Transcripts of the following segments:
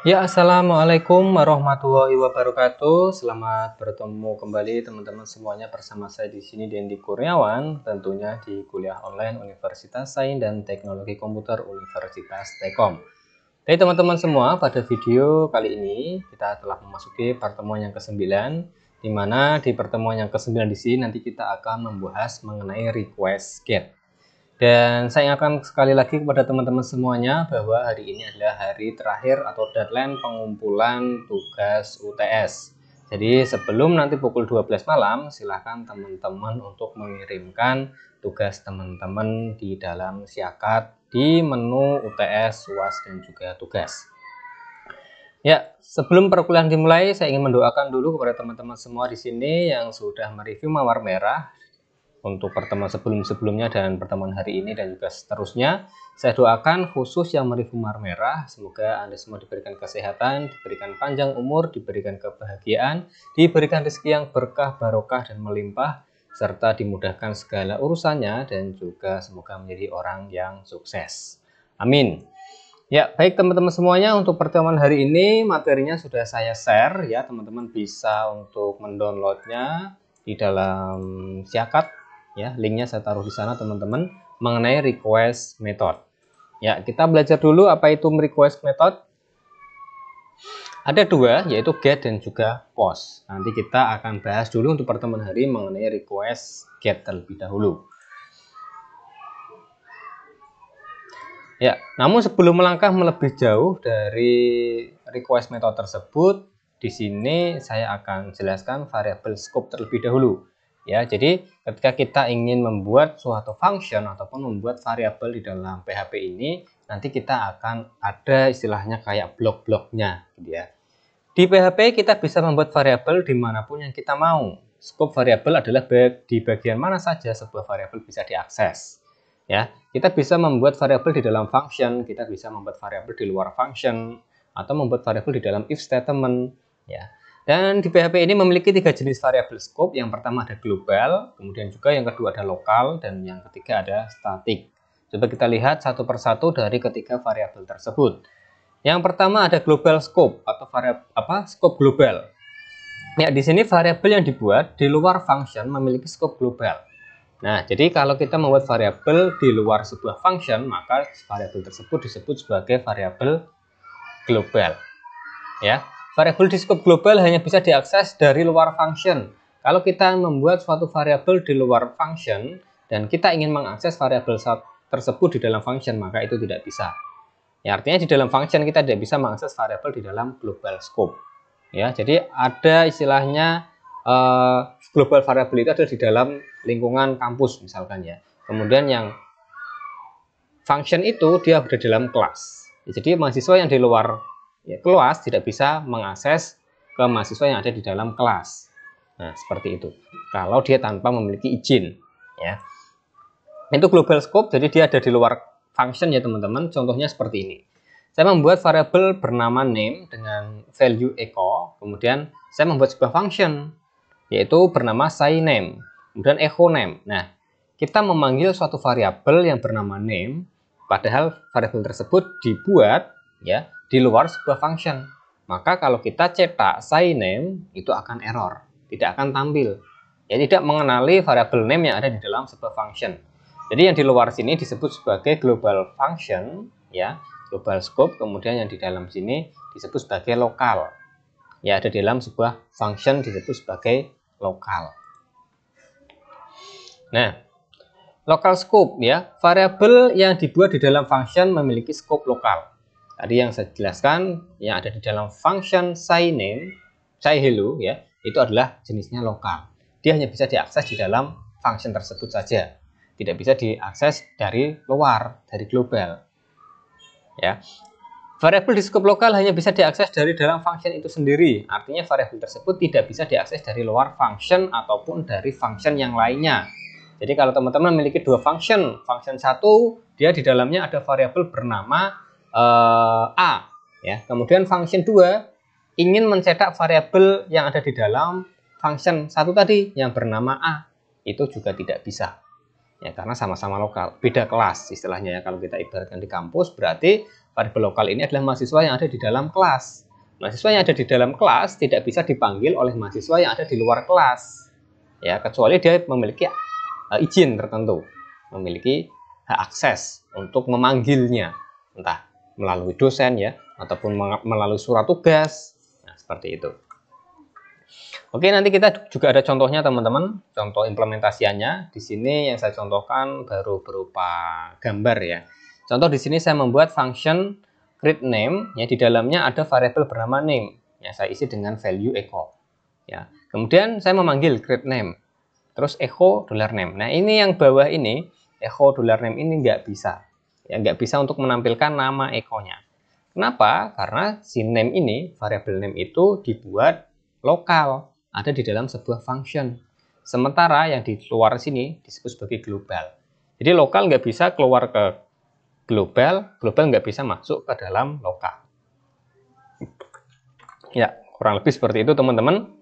Ya, assalamualaikum warahmatullahi wabarakatuh. Selamat bertemu kembali teman-teman semuanya bersama saya di sini Dendi Kurniawan, tentunya di kuliah online Universitas Sains dan Teknologi Komputer Universitas Telkom. Jadi teman-teman semua, pada video kali ini kita telah memasuki pertemuan yang ke-9, di mana di pertemuan yang ke-9 di sini nanti kita akan membahas mengenai request get. Dan saya ingatkan sekali lagi kepada teman-teman semuanya bahwa hari ini adalah hari terakhir atau deadline pengumpulan tugas UTS. Jadi sebelum nanti pukul 12 malam, silahkan teman-teman untuk mengirimkan tugas teman-teman di dalam Siakat di menu UTS, UAS, dan juga tugas. Ya, sebelum perkuliahan dimulai, saya ingin mendoakan dulu kepada teman-teman semua di sini yang sudah mereview Mawar Merah untuk pertemuan sebelum-sebelumnya dan pertemuan hari ini dan juga seterusnya. Saya doakan khusus yang mereview Mawar Merah, semoga Anda semua diberikan kesehatan, diberikan panjang umur, diberikan kebahagiaan, diberikan rezeki yang berkah, barokah, dan melimpah, serta dimudahkan segala urusannya, dan juga semoga menjadi orang yang sukses. Amin. Ya, baik teman-teman semuanya, untuk pertemuan hari ini materinya sudah saya share ya, teman-teman bisa untuk mendownloadnya di dalam Siakat. Ya, linknya saya taruh di sana teman-teman, mengenai request method. Ya, kita belajar dulu apa itu request method. Ada dua, yaitu get dan juga post. Nanti kita akan bahas dulu untuk pertemuan hari mengenai request get terlebih dahulu. Ya, namun sebelum melangkah lebih jauh dari request method tersebut, di sini saya akan jelaskan variabel scope terlebih dahulu. Ya, jadi ketika kita ingin membuat suatu function ataupun membuat variabel di dalam PHP ini, nanti kita akan ada istilahnya kayak blok-bloknya, gitu ya. Di PHP kita bisa membuat variabel dimanapun yang kita mau. Scope variabel adalah di bagian mana saja sebuah variabel bisa diakses. Ya, kita bisa membuat variabel di dalam function, kita bisa membuat variabel di luar function, atau membuat variabel di dalam if statement. Ya. Dan di PHP ini memiliki 3 jenis variabel scope. Yang pertama ada global, kemudian juga yang kedua ada lokal, dan yang ketiga ada static. Coba kita lihat satu persatu dari ketiga variabel tersebut. Yang pertama ada global scope atau variabel scope global. Ya, di sini variabel yang dibuat di luar function memiliki scope global. Nah, jadi kalau kita membuat variabel di luar sebuah function, maka variabel tersebut disebut sebagai variabel global. Ya. Variabel di scope global hanya bisa diakses dari luar function. Kalau kita membuat suatu variabel di luar function dan kita ingin mengakses variabel tersebut di dalam function, maka itu tidak bisa. Ya, artinya di dalam function kita tidak bisa mengakses variabel di dalam global scope. Ya, jadi ada istilahnya global variabel itu ada di dalam lingkungan kampus misalkan ya. Kemudian yang function itu dia berada dalam kelas. Ya, jadi mahasiswa yang di luar kelas tidak bisa mengakses ke mahasiswa yang ada di dalam kelas. Nah, seperti itu. Kalau dia tanpa memiliki izin, ya. Itu global scope, jadi dia ada di luar function ya teman-teman. Contohnya seperti ini. Saya membuat variabel bernama name dengan value echo, kemudian saya membuat sebuah function yaitu bernama SciName, kemudian echo name. Nah, kita memanggil suatu variabel yang bernama name, padahal variabel tersebut dibuat ya di luar sebuah function. Maka kalau kita cetak SciName itu akan error, tidak akan tampil. Ya, tidak mengenali variabel name yang ada di dalam sebuah function. Jadi yang di luar sini disebut sebagai global function, ya, global scope. Kemudian yang di dalam sini disebut sebagai lokal. Ya, ada di dalam sebuah function disebut sebagai lokal. Nah, local scope ya, variabel yang dibuat di dalam function memiliki scope lokal. Tadi yang saya jelaskan yang ada di dalam function SciName, SciHello ya, itu adalah jenisnya lokal. Dia hanya bisa diakses di dalam function tersebut saja. Tidak bisa diakses dari luar, dari global. Ya. Variabel di scope lokal hanya bisa diakses dari dalam function itu sendiri. Artinya variabel tersebut tidak bisa diakses dari luar function ataupun dari function yang lainnya. Jadi kalau teman-teman memiliki dua function, function satu dia di dalamnya ada variabel bernama A, ya. Kemudian function 2 ingin mencetak variabel yang ada di dalam function satu tadi yang bernama A, itu juga tidak bisa. Ya, karena sama-sama lokal, beda kelas istilahnya ya. Kalau kita ibaratkan di kampus berarti variabel lokal ini adalah mahasiswa yang ada di dalam kelas. Mahasiswa yang ada di dalam kelas tidak bisa dipanggil oleh mahasiswa yang ada di luar kelas. Ya, kecuali dia memiliki izin tertentu, memiliki hak akses untuk memanggilnya, entah melalui dosen ya, ataupun melalui surat tugas. Nah, seperti itu. Oke, nanti kita juga ada contohnya teman-teman, contoh implementasiannya. Di sini yang saya contohkan baru berupa gambar ya. Contoh di sini saya membuat function create name, ya di dalamnya ada variabel bernama name, ya saya isi dengan value echo. Ya, kemudian saya memanggil create name, terus echo $name. Nah ini yang bawah ini echo $name ini nggak bisa, ya nggak bisa untuk menampilkan nama echo-nya. Kenapa? Karena si name ini, variabel name itu dibuat lokal, ada di dalam sebuah function. Sementara yang di luar sini disebut sebagai global. Jadi lokal nggak bisa keluar ke global, global nggak bisa masuk ke dalam lokal. Ya, kurang lebih seperti itu teman-teman.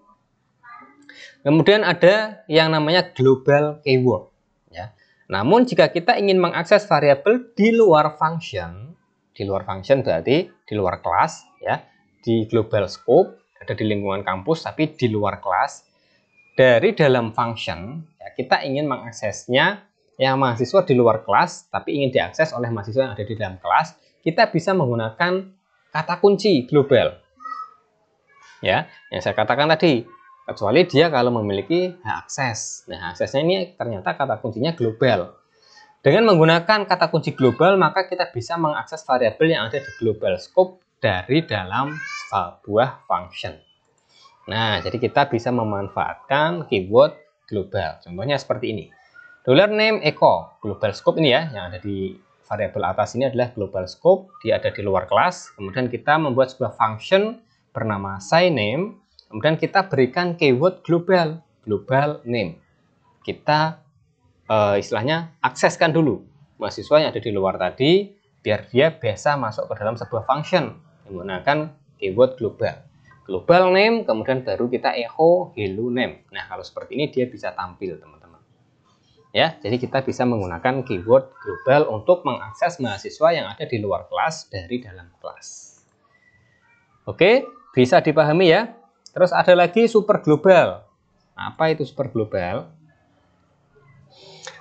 Kemudian ada yang namanya global keyword. Ya. Namun jika kita ingin mengakses variabel di luar function berarti di luar kelas, ya, di global scope, ada di lingkungan kampus tapi di luar kelas, dari dalam function, ya, kita ingin mengaksesnya yang mahasiswa di luar kelas tapi ingin diakses oleh mahasiswa yang ada di dalam kelas, kita bisa menggunakan kata kunci global. Ya, yang saya katakan tadi, kecuali dia kalau memiliki hak akses. Nah, aksesnya ini ternyata kata kuncinya global. Dengan menggunakan kata kunci global, maka kita bisa mengakses variabel yang ada di global scope dari dalam sebuah function. Nah, jadi kita bisa memanfaatkan keyword global. Contohnya seperti ini. $name echo, global scope ini ya, yang ada di variabel atas ini adalah global scope, dia ada di luar kelas. Kemudian kita membuat sebuah function bernama SciName, kemudian kita berikan keyword global name. Kita istilahnya akseskan dulu mahasiswa yang ada di luar tadi, biar dia bisa masuk ke dalam sebuah function menggunakan keyword global name, kemudian baru kita echo hello name. Nah, kalau seperti ini dia bisa tampil teman-teman. Ya, jadi kita bisa menggunakan keyword global untuk mengakses mahasiswa yang ada di luar kelas dari dalam kelas. Oke, bisa dipahami ya. Terus ada lagi super global. Apa itu super global?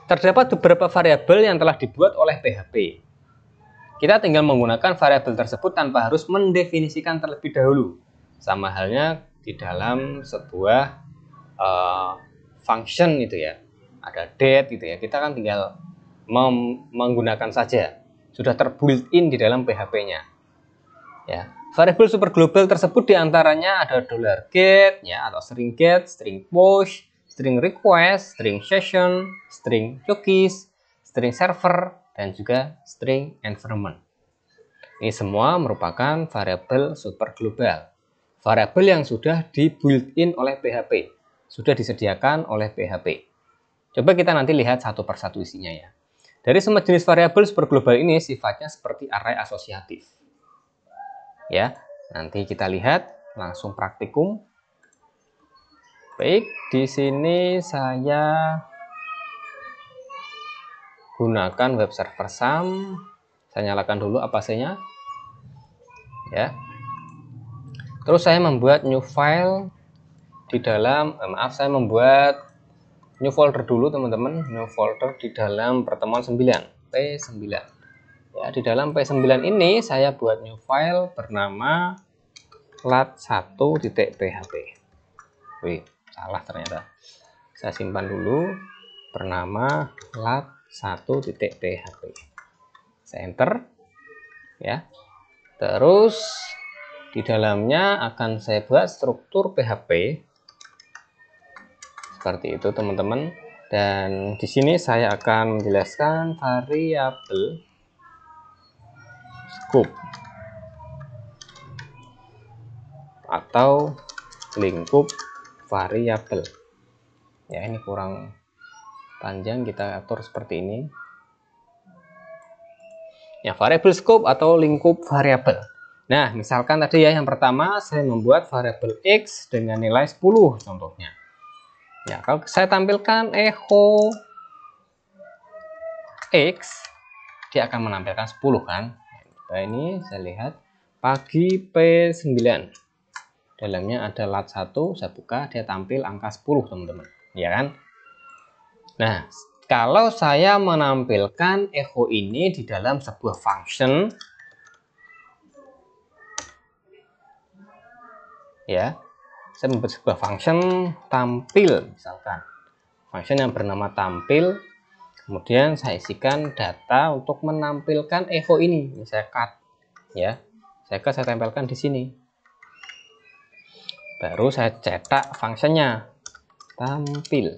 Terdapat beberapa variabel yang telah dibuat oleh PHP. Kita tinggal menggunakan variabel tersebut tanpa harus mendefinisikan terlebih dahulu. Sama halnya di dalam sebuah function itu ya. Ada date gitu ya. Kita kan tinggal menggunakan saja. Sudah terbuilt-in di dalam PHP-nya. Ya. Variabel super global tersebut diantaranya ada $get ya, atau string get, string push, string request, string session, string cookies, string server, dan juga string environment. Ini semua merupakan variabel super global. Variabel yang sudah di built-in oleh PHP, sudah disediakan oleh PHP. Coba kita nanti lihat satu persatu isinya ya. Dari semua jenis variabel super global ini sifatnya seperti array asosiatif. Ya, nanti kita lihat langsung praktikum. Baik, di sini saya gunakan web server SAM. Saya nyalakan dulu apc-nya. Ya. Terus saya membuat new file di dalam saya membuat new folder dulu teman-teman, new folder di dalam pertemuan 9, P9. Ya, di dalam P9 ini saya buat new file bernama lat1.php. Wih, salah ternyata. Saya simpan dulu, bernama lat1.php. Saya enter ya. Terus di dalamnya akan saya buat struktur PHP seperti itu teman-teman. Dan di sini saya akan menjelaskan variabel scope atau lingkup variabel. Ya, ini kurang panjang, kita atur seperti ini. Ya, variabel scope atau lingkup variabel. Nah, misalkan tadi ya yang pertama saya membuat variabel x dengan nilai 10 contohnya. Ya, kalau saya tampilkan echo x, dia akan menampilkan 10 kan. Nah, ini saya lihat pagi P9. Dalamnya ada lat 1, saya buka, dia tampil angka 10, teman-teman. Ya kan? Nah, kalau saya menampilkan echo ini di dalam sebuah function, ya, saya membuat sebuah function tampil, misalkan function yang bernama tampil, kemudian saya isikan data untuk menampilkan echo ini. Ini saya cut, ya, saya tempelkan di sini. Baru saya cetak fungsinya tampil.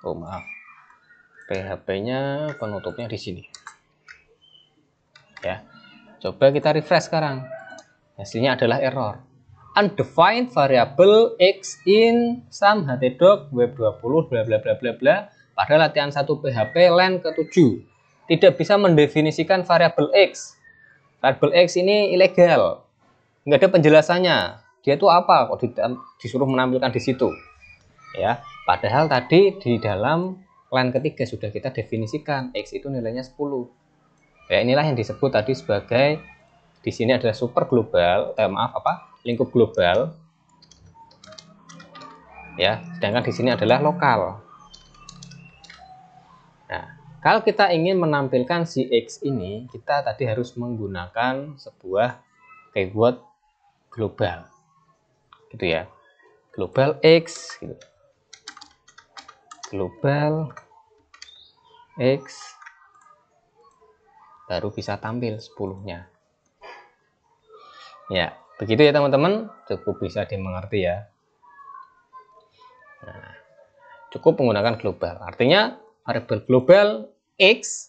Oh maaf, PHP-nya penutupnya di sini. Ya, coba kita refresh sekarang. Hasilnya adalah error. Undefined variable x in sum htdoc web20 bla bla bla bla bla pada latihan 1 PHP line ke-7 tidak bisa mendefinisikan variabel x. Variabel x ini ilegal, nggak ada penjelasannya. Dia itu apa kok disuruh menampilkan di situ? Ya, padahal tadi di dalam line ketiga sudah kita definisikan x itu nilainya 10. Ya, inilah yang disebut tadi sebagai di sini adalah super global, lingkup global. Ya, sedangkan di sini adalah lokal. Nah, kalau kita ingin menampilkan si x ini, kita tadi harus menggunakan sebuah keyword global. Gitu ya. Global x gitu. Global x baru bisa tampil 10-nya. Ya, begitu ya teman-teman, cukup bisa dimengerti ya. Nah, cukup menggunakan global. Artinya variabel global x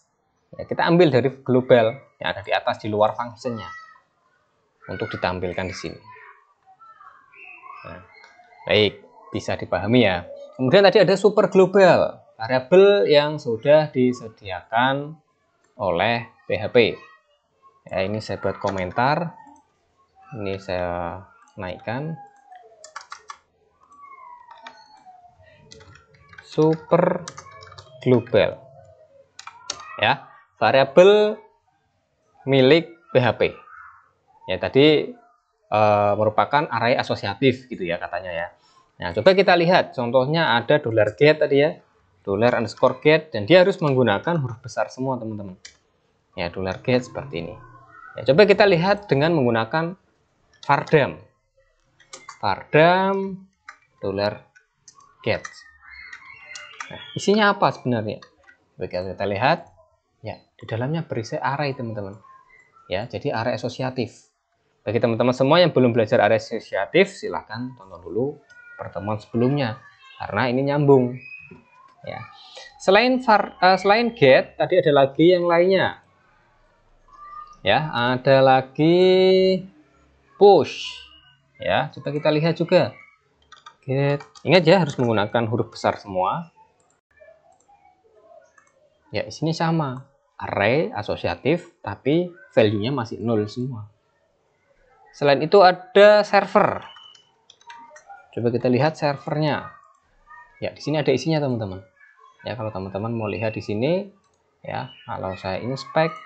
ya, kita ambil dari global yang ada di atas di luar fungsinya untuk ditampilkan di sini. Nah, baik, bisa dipahami ya. Kemudian tadi ada super global, variabel yang sudah disediakan oleh PHP. Ya, ini saya buat komentar. Ini saya naikkan. Super global. Ya, variabel milik PHP. Ya, tadi merupakan array asosiatif gitu ya katanya ya. Nah, coba kita lihat contohnya ada $get tadi ya. $_get dan dia harus menggunakan huruf besar semua, teman-teman. Ya, $get seperti ini. Ya, coba kita lihat dengan menggunakan vardam. Vardam $get. Nah, isinya apa sebenarnya? Coba kita lihat. Ya, di dalamnya berisi array, teman-teman. Ya, jadi array asosiatif. Bagi teman-teman semua yang belum belajar array asosiatif, silahkan tonton dulu pertemuan sebelumnya karena ini nyambung. Ya. Selain get, tadi ada lagi yang lainnya. Ya, ada lagi push. Ya, coba kita lihat juga. Get. Ingat ya, harus menggunakan huruf besar semua. Ya, isinya sama. Array asosiatif, tapi value-nya masih 0 semua. Selain itu ada server. Coba kita lihat servernya. Ya, di sini ada isinya, teman-teman. Ya, kalau teman-teman mau lihat di sini, ya, kalau saya inspect,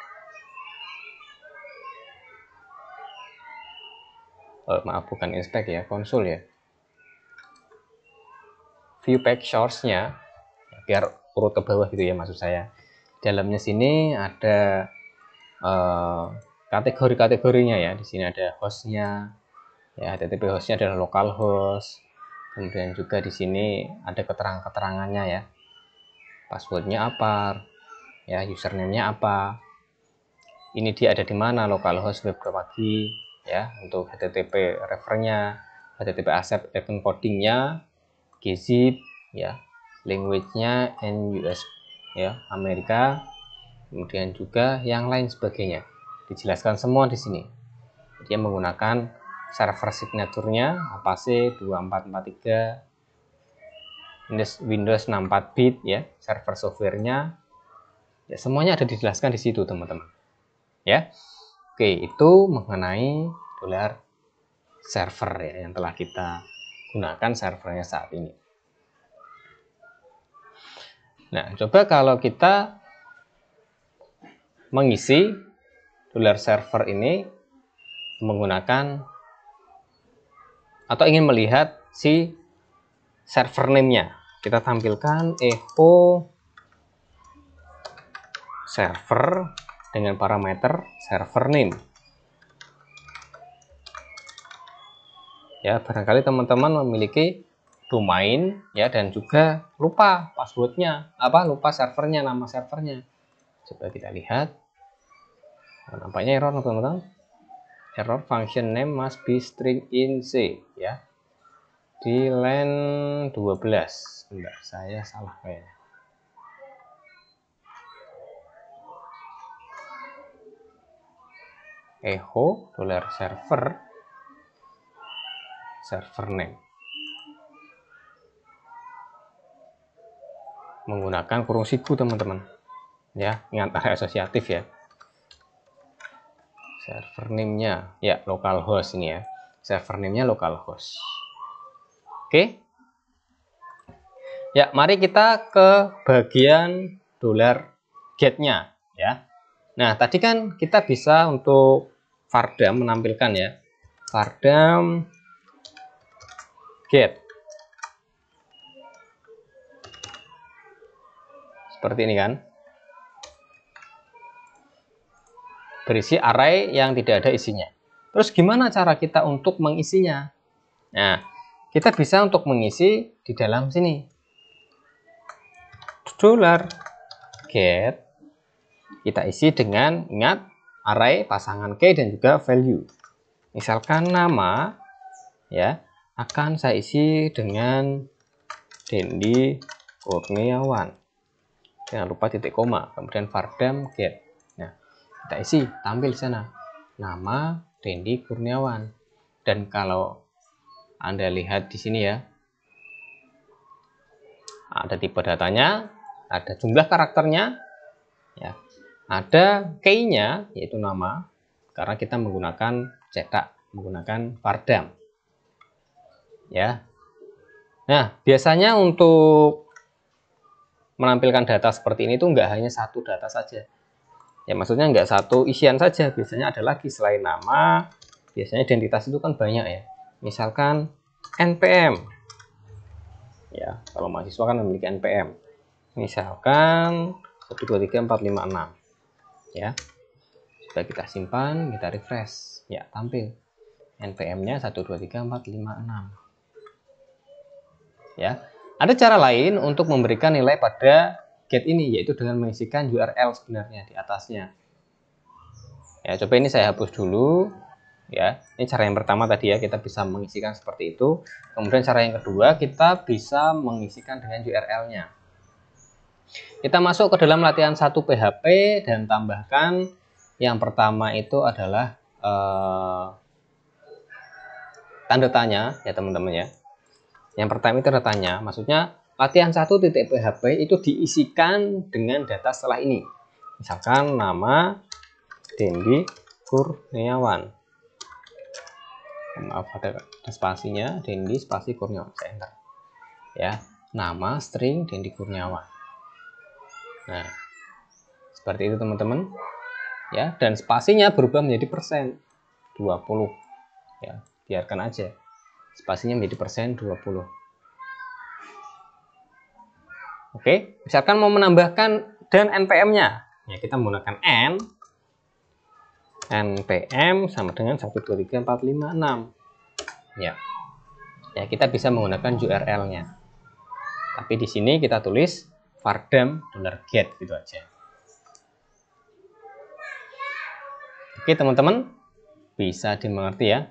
maaf bukan inspect ya, konsul ya. View page source-nya, ya, biar urut ke bawah gitu ya maksud saya. Dalamnya sini ada kategori-kategorinya ya. Di sini ada hostnya, ya, HTTP hostnya adalah localhost. Kemudian juga di sini ada keterangannya ya, passwordnya apa, ya, username-nya apa, ini dia ada di mana, localhost web pagi, ya, untuk HTTP refernya, HTTP accept event codingnya, gzip, ya, language-nya NUS, ya, Amerika, kemudian juga yang lain sebagainya, dijelaskan semua di sini. Dia menggunakan server signature-nya Apache 2443 Windows 64 bit ya, server software-nya ya, semuanya ada dijelaskan di situ, teman-teman. Ya. Oke, itu mengenai $server ya yang telah kita gunakan servernya saat ini. Nah, coba kalau kita mengisi $server ini menggunakan atau ingin melihat si server name-nya. Kita tampilkan echo server dengan parameter server name. Ya, barangkali teman-teman memiliki domain ya dan juga lupa passwordnya, lupa servernya, nama servernya. Coba kita lihat. Nampaknya error teman-teman. Error function name must be string in C ya. Di line 12. Bentar, saya salah kayaknya. Echo $server name menggunakan kurung siku teman-teman ya, ingat ada asosiatif ya. Server name-nya ya localhost ini ya, server name-nya localhost. Oke ya, mari kita ke bagian $get-nya ya. Nah, tadi kan kita bisa untuk Vardam menampilkan ya, Vardam get seperti ini kan, berisi array yang tidak ada isinya. Terus gimana cara kita untuk mengisinya? Nah, kita bisa untuk mengisi di dalam sini. $get kita isi dengan, ingat, array pasangan key dan juga value. Misalkan nama ya akan saya isi dengan Dendi Kurniawan. Jangan lupa titik koma, kemudian Vardam get. Nah, kita isi, tampil di sana nama Dendi Kurniawan. Dan kalau Anda lihat di sini ya, ada tipe datanya, ada jumlah karakternya, ya, ada key-nya yaitu nama, karena kita menggunakan cetak, menggunakan Vardam. Ya. Nah, biasanya untuk menampilkan data seperti ini tuh nggak hanya satu data saja. Ya, maksudnya nggak satu isian saja, biasanya ada lagi selain nama. Biasanya identitas itu kan banyak ya. Misalkan NPM. Ya, kalau mahasiswa kan memiliki NPM. Misalkan 123456. Ya. Sudah kita simpan, kita refresh. Ya, tampil. NPM-nya 123456. Ya. Ada cara lain untuk memberikan nilai pada get ini, yaitu dengan mengisikan URL sebenarnya di atasnya. Ya, coba ini saya hapus dulu. Ya, ini cara yang pertama tadi ya, kita bisa mengisikan seperti itu. Kemudian cara yang kedua, kita bisa mengisikan dengan URL-nya. Kita masuk ke dalam latihan 1 PHP dan tambahkan yang pertama itu adalah tanda tanya ya teman-teman ya. Yang pertama itu tanda tanya, maksudnya latihan 1.php itu diisikan dengan data setelah ini. Misalkan nama Dendi Kurniawan. Maaf ada spasinya, Dendi spasi Kurniawan, saya enter. Ya, nama string Dendi Kurniawan. Nah, seperti itu teman-teman. Ya, dan spasinya berubah menjadi persen 20. Ya, biarkan aja. Spasinya menjadi persen 20. Oke, misalkan mau menambahkan dan NPM-nya. Ya, kita menggunakan NPM sama dengan 123456. Ya. Ya, kita bisa menggunakan URL-nya. Tapi di sini kita tulis Vardam $get gitu aja. Oke, teman-teman, bisa dimengerti ya.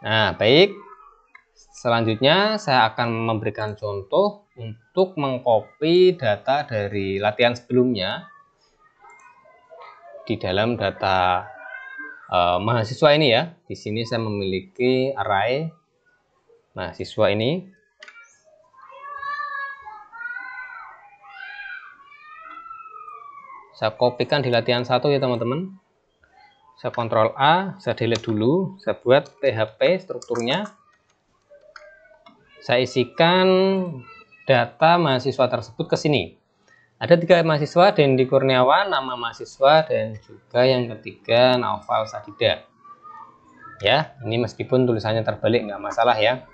Nah, baik. Selanjutnya saya akan memberikan contoh untuk mengcopy data dari latihan sebelumnya di dalam data mahasiswa ini ya. Di sini saya memiliki array mahasiswa ini. Saya kopikan di latihan 1 ya teman-teman. Saya Ctrl A, saya delete dulu, saya buat PHP strukturnya. Saya isikan data mahasiswa tersebut ke sini. Ada 3 mahasiswa, Dendi Kurniawan, nama mahasiswa, dan juga yang ketiga Naufal Sadida. Ya, ini meskipun tulisannya terbalik nggak masalah ya.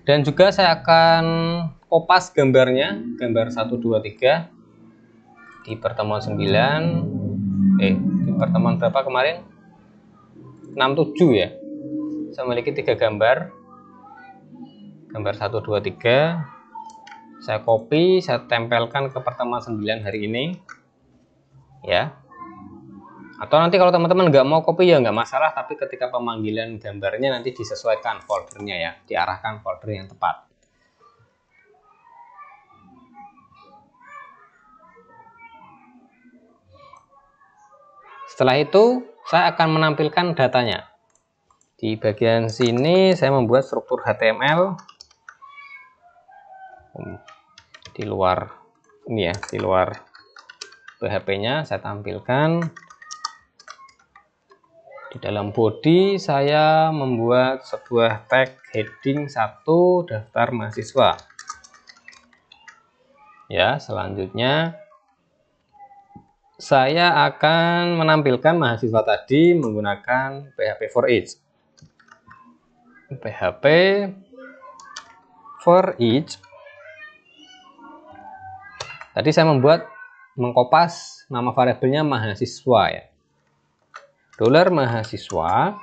Dan juga saya akan kopas gambarnya, gambar 1, 2, 3 di pertemuan 9. Di pertemuan berapa kemarin? 6, 7 ya. Saya memiliki 3 gambar. Gambar 1, 2, 3. Saya copy, saya tempelkan ke pertemuan 9 hari ini. Ya. Atau nanti kalau teman-teman nggak mau copy ya nggak masalah, tapi ketika pemanggilan gambarnya nanti disesuaikan foldernya ya, diarahkan folder yang tepat. Setelah itu saya akan menampilkan datanya. Di bagian sini saya membuat struktur HTML di luar ini ya, di luar PHP-nya saya tampilkan. Di dalam body saya membuat sebuah tag heading 1 daftar mahasiswa. Ya, selanjutnya saya akan menampilkan mahasiswa tadi menggunakan PHP for each. PHP for each. Tadi saya mengkopas nama variabelnya mahasiswa ya. $mahasiswa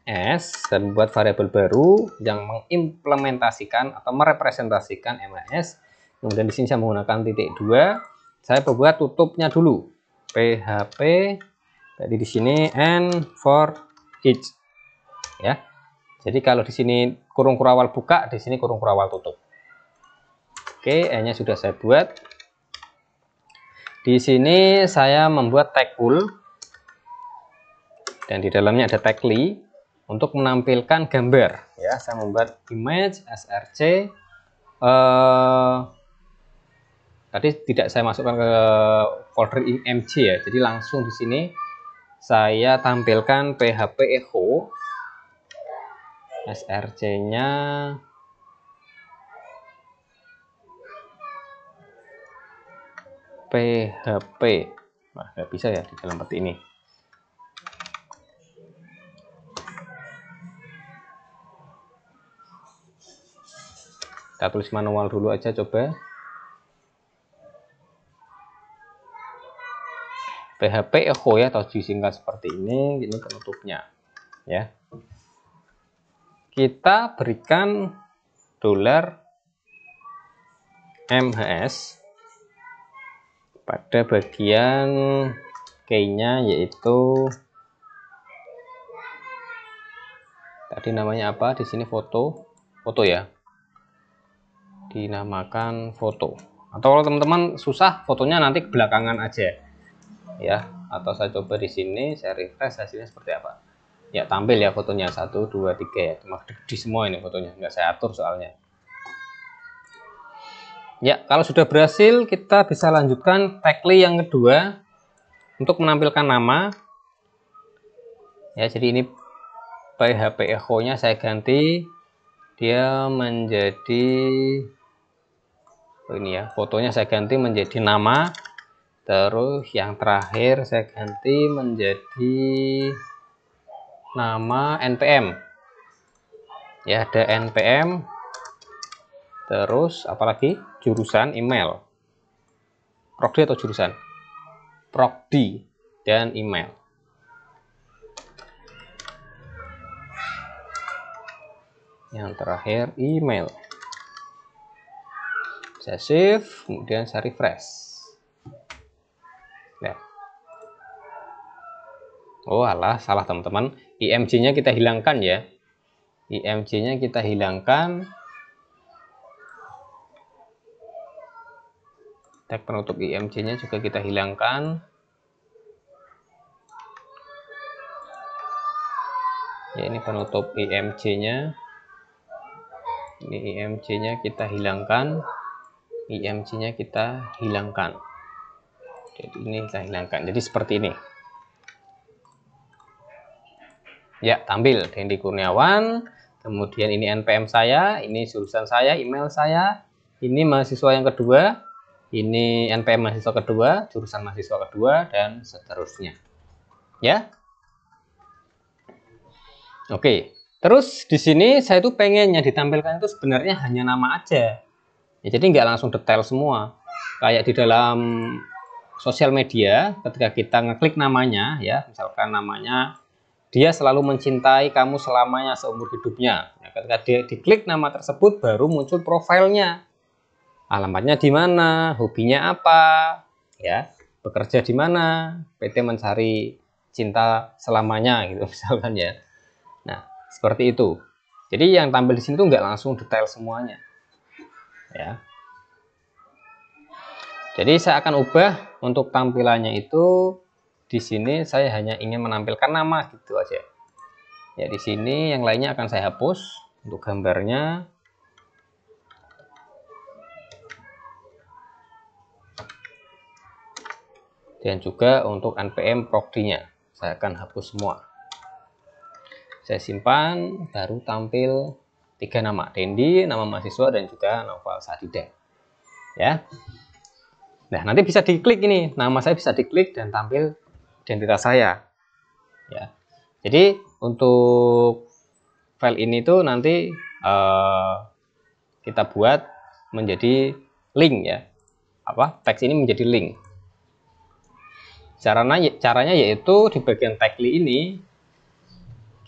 S, saya membuat variabel baru yang mengimplementasikan atau merepresentasikan MHS. Kemudian di sini saya menggunakan titik 2. Saya membuat tutupnya dulu. PHP tadi di sini and for each. Ya. Jadi kalau di sini kurung kurawal buka, di sini kurung kurawal tutup. Oke, E-nya sudah saya buat. Di sini saya membuat tag full. Dan di dalamnya ada tag li untuk menampilkan gambar ya. Saya membuat image src, tadi tidak saya masukkan ke folder img ya, jadi langsung di sini saya tampilkan php echo src nya php. Nah, nggak bisa ya di dalam peti ini. Kita tulis manual dulu aja coba. PHP echo ya, atau disingkat seperti ini penutupnya ya. Kita berikan $MHS pada bagian key-nya, yaitu tadi namanya apa di sini, foto ya, dinamakan foto. Atau kalau teman-teman susah fotonya nanti belakangan aja ya, atau saya coba di sini saya refresh hasilnya seperti apa ya. Tampil ya fotonya 1, 2, 3 ya, cuma di semua ini fotonya, nggak saya atur soalnya ya. Kalau sudah berhasil, kita bisa lanjutkan tag li yang kedua untuk menampilkan nama ya. Jadi ini PHP echo nya saya ganti, dia menjadi ini ya, fotonya saya ganti menjadi nama. Terus yang terakhir saya ganti menjadi nama npm ya, ada npm. Terus apalagi jurusan, email, prodi atau jurusan, prodi, dan email. Yang terakhir email. Saya save, kemudian saya refresh. Nah. Oh alah, salah teman-teman. IMG-nya kita hilangkan ya. IMG-nya kita hilangkan. Tag penutup IMG-nya juga kita hilangkan. Ya, ini penutup IMG-nya. Ini IMG-nya kita hilangkan. IMG-nya kita hilangkan. Jadi ini kita hilangkan. Jadi seperti ini. Ya, tampil Dendi Kurniawan. Kemudian ini npm saya, ini jurusan saya, email saya. ini mahasiswa yang kedua, ini NPM mahasiswa kedua, jurusan mahasiswa kedua, dan seterusnya. Ya. Oke. Terus di sini saya tuh pengen yang ditampilkan itu sebenarnya hanya nama aja. Ya, jadi nggak langsung detail semua. Kayak di dalam sosial media, ketika kita ngeklik namanya, ya, misalkan namanya dia selalu mencintai kamu selamanya seumur hidupnya. Nah, ketika dia diklik nama tersebut, baru muncul profilnya. Alamatnya di mana, hobinya apa, ya, bekerja di mana, PT mencari cinta selamanya, gitu misalkan ya. Nah, seperti itu. Jadi yang tampil di sini tuh nggak langsung detail semuanya, ya. Jadi saya akan ubah untuk tampilannya itu di sini saya hanya ingin menampilkan nama gitu aja. Ya, di sini yang lainnya akan saya hapus untuk gambarnya. Dan juga untuk NPM prodi-nya saya akan hapus semua. Saya simpan, baru tampil 3 nama, Dendi, nama mahasiswa, dan juga Noval Sadida. Ya. Nah, nanti bisa diklik ini, nama saya bisa diklik dan tampil identitas saya. Ya. Jadi untuk file ini tuh nanti kita buat menjadi link ya. Teks ini menjadi link. Caranya yaitu di bagian tagli ini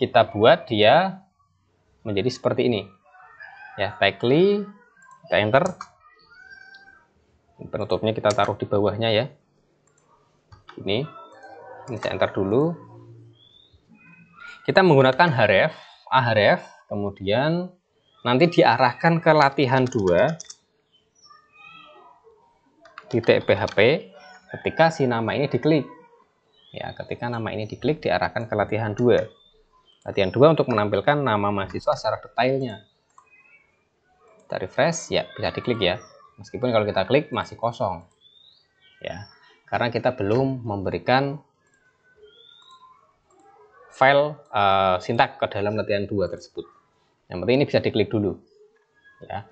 kita buat dia menjadi seperti ini. Ya, tagli, kita enter. Penutupnya kita taruh di bawahnya ya. Ini saya enter dulu. Kita menggunakan href, ahref, kemudian nanti diarahkan ke latihan 2 titik php ketika si nama ini diklik. Ya, ketika nama ini diklik diarahkan ke latihan 2. Latihan 2 untuk menampilkan nama mahasiswa secara detailnya. Kita refresh, ya bisa diklik ya. Meskipun kalau kita klik masih kosong. Ya, karena kita belum memberikan file sintak ke dalam latihan 2 tersebut. Yang penting ini bisa diklik dulu. Ya.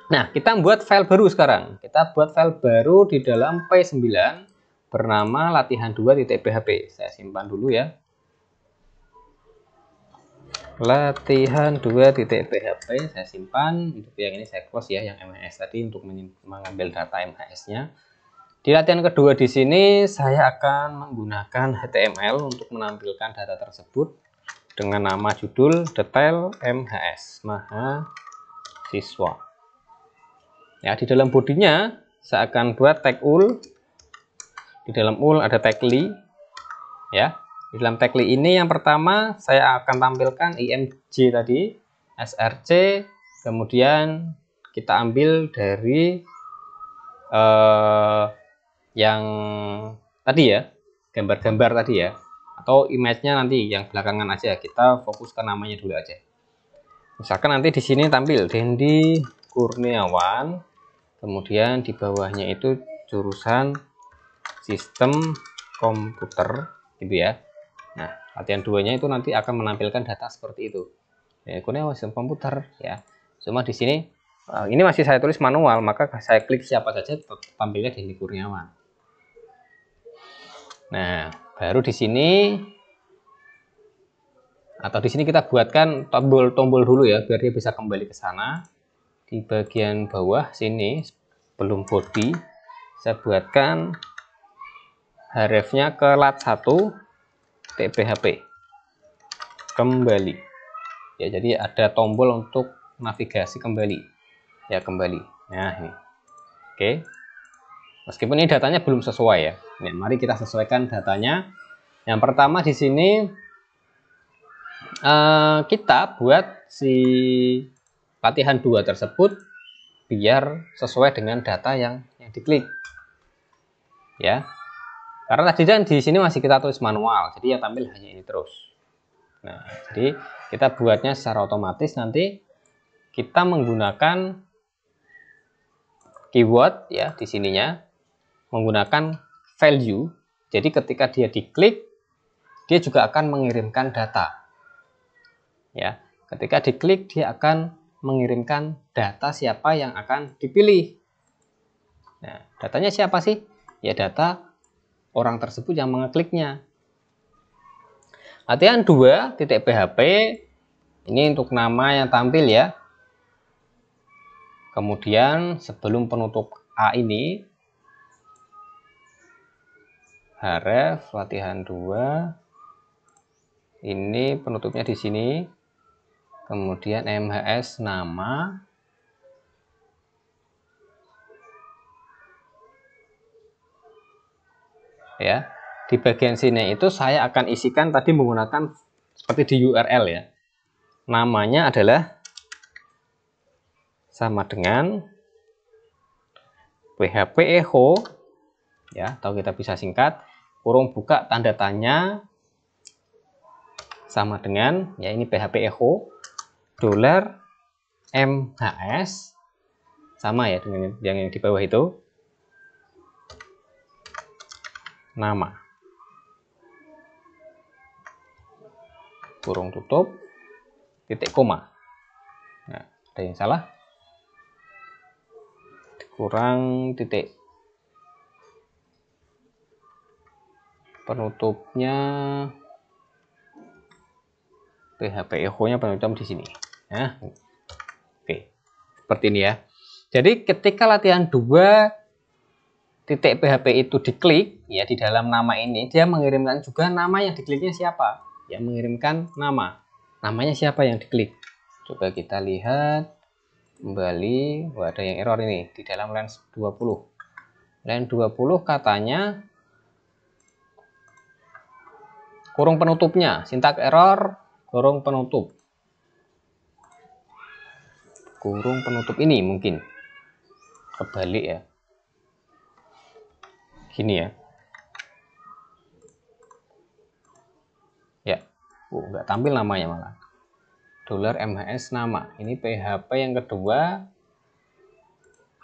Nah, kita buat file baru sekarang. Kita buat file baru di dalam P9 bernama latihan 2.php. Saya simpan dulu ya. Latihan 2.php saya simpan. Untuk yang ini saya close ya, yang MHS tadi untuk mengambil data MHS-nya. Di latihan kedua di sini saya akan menggunakan HTML untuk menampilkan data tersebut dengan nama judul detail MHS mahasiswa. Ya, di dalam bodinya saya akan buat tag ul. Di dalam ul ada tagli. Ya. Di dalam tagli ini yang pertama saya akan tampilkan img tadi, src, kemudian kita ambil dari yang tadi ya, gambar-gambar tadi ya, atau image-nya nanti yang belakangan aja, kita fokus ke namanya dulu aja. Misalkan nanti di sini tampil Dendi Kurniawan, kemudian di bawahnya itu jurusan sistem komputer gitu ya. Nah, latihan 2-nya itu nanti akan menampilkan data seperti itu. Ya, Kurniawan sistem komputer ya. Cuma di sini ini masih saya tulis manual, maka saya klik siapa saja tampilnya Dendi Kurniawan. Nah, baru di sini atau di sini kita buatkan tombol dulu ya, biar dia bisa kembali ke sana. Di bagian bawah sini belum body, saya buatkan href-nya ke lat1 php kembali. Ya, jadi ada tombol untuk navigasi kembali. Ya, kembali. Nah, ini. Oke. Meskipun ini datanya belum sesuai ya. Nah, mari kita sesuaikan datanya. Yang pertama di sini kita buat si latihan 2 tersebut biar sesuai dengan data yang diklik. Ya. Karena tadi kan di sini masih kita tulis manual, jadi yang tampil hanya ini terus. Nah, jadi kita buatnya secara otomatis nanti kita menggunakan keyword ya di sininya, menggunakan value. Jadi ketika dia diklik, dia juga akan mengirimkan data. Ya, ketika diklik dia akan mengirimkan data siapa yang akan dipilih. Nah, datanya siapa sih? Ya, data orang tersebut yang mengekliknya. Latihan 2.php ini untuk nama yang tampil ya. Kemudian sebelum penutup A ini, href latihan 2 ini penutupnya di sini. Kemudian MHS nama. Ya, di bagian sini itu saya akan isikan tadi menggunakan seperti di URL ya. Namanya adalah sama dengan PHP echo ya, atau kita bisa singkat kurung buka tanda tanya sama dengan ya ini PHP echo dolar MHS sama ya dengan yang di bawah itu nama kurung tutup titik koma. Nah, ada yang salah, kurang titik penutupnya PHP echo-nya penutup di sini. Nah, oke, seperti ini ya. Jadi ketika latihan 2.php itu diklik ya di dalam nama ini, dia mengirimkan juga nama yang dikliknya siapa. Ya, mengirimkan nama. Namanya siapa yang diklik. Coba kita lihat kembali. Wah, ada yang error ini di dalam line 20. Line 20 katanya kurung penutupnya, sintak error, kurung penutup. Kurung penutup ini mungkin kebalik ya. Gini ya. Ya, nggak tampil namanya malah. Dolar MHS nama. Ini PHP yang kedua.